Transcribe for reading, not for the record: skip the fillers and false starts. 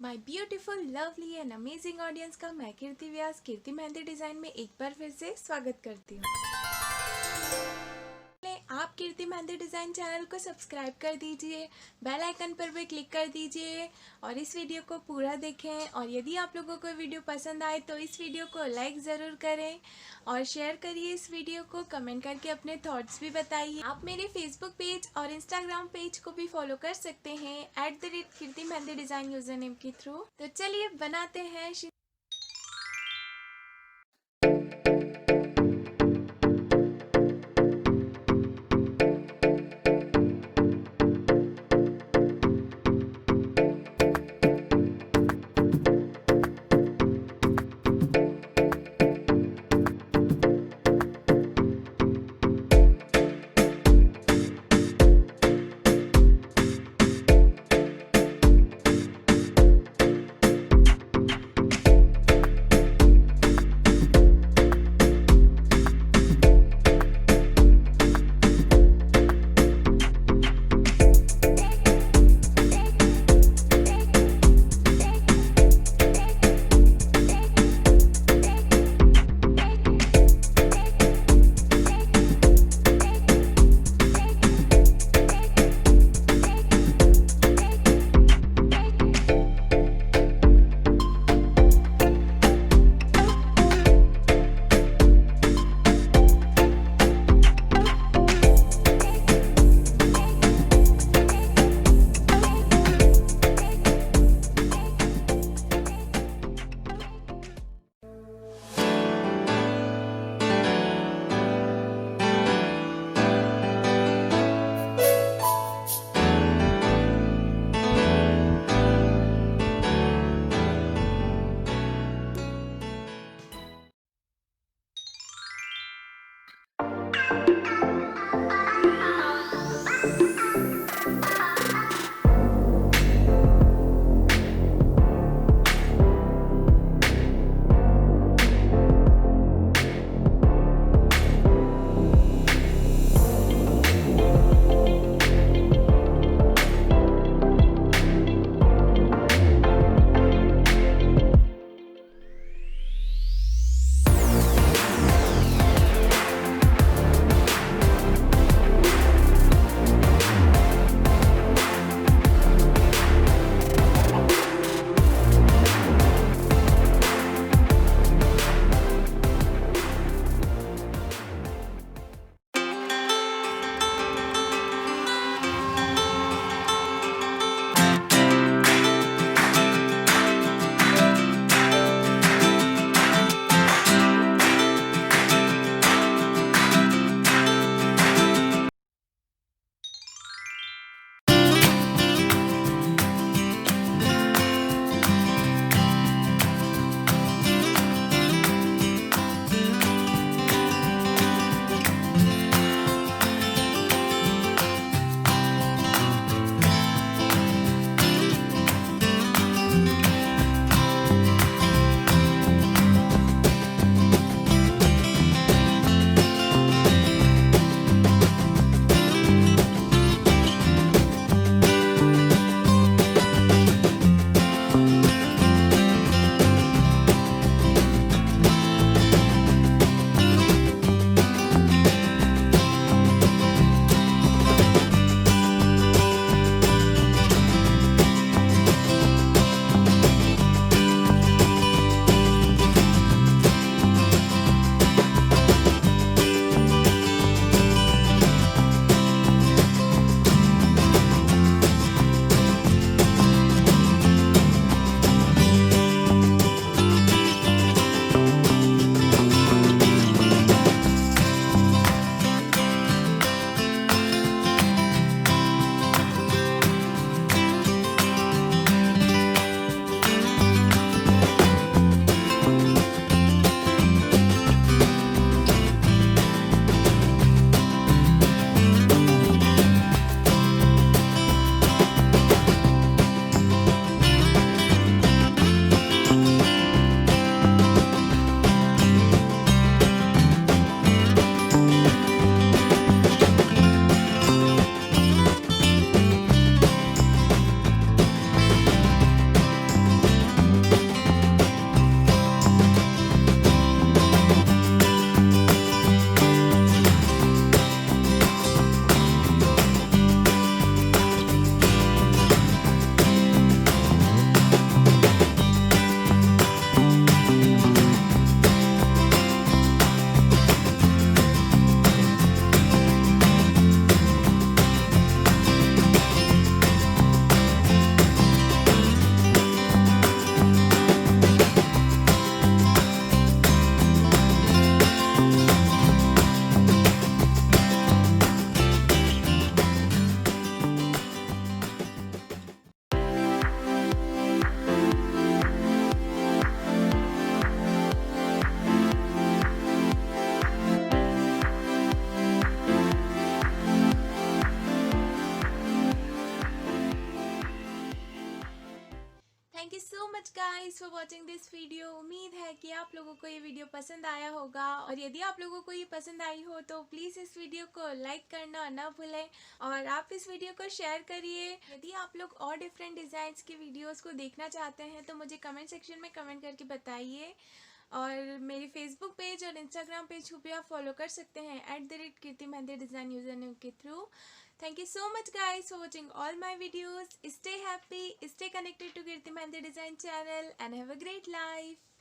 My beautiful lovely and amazing audience का मैं कीर्ति व्यास कीर्ति mehndi design में एक बार फिर से स्वागत करती हूँ। आप कीर्ति मेहंदी डिज़ाइन चैनल को सब्सक्राइब कर दीजिए, बेल आइकन पर भी क्लिक कर दीजिए और इस वीडियो को पूरा देखें। और यदि आप लोगों को वीडियो पसंद आए तो इस वीडियो को लाइक ज़रूर करें और शेयर करिए इस वीडियो को, कमेंट करके अपने थॉट्स भी बताइए। आप मेरे फेसबुक पेज और इंस्टाग्राम पेज को भी फॉलो कर सकते हैं @कीर्ति मेहंदी डिज़ाइन यूज़र नेम के थ्रू। तो चलिए बनाते हैं। Thank you so much guys for watching this video. उम्मीद है कि आप लोगों को ये वीडियो पसंद आया होगा, और यदि आप लोगों को ये पसंद आई हो तो प्लीज़ इस वीडियो को लाइक करना ना भूलें और आप इस वीडियो को शेयर करिए। यदि आप लोग और डिफरेंट डिज़ाइंस की वीडियोस को देखना चाहते हैं तो मुझे कमेंट सेक्शन में कमेंट करके बताइए, और मेरी फेसबुक पेज और इंस्टाग्राम पेज को भी आप फॉलो कर सकते हैं @kirti mehndi design user name के through. Thank you so much guys for watching all my videos. Stay happy, stay connected to Kirti Mehndi Design channel and have a great life.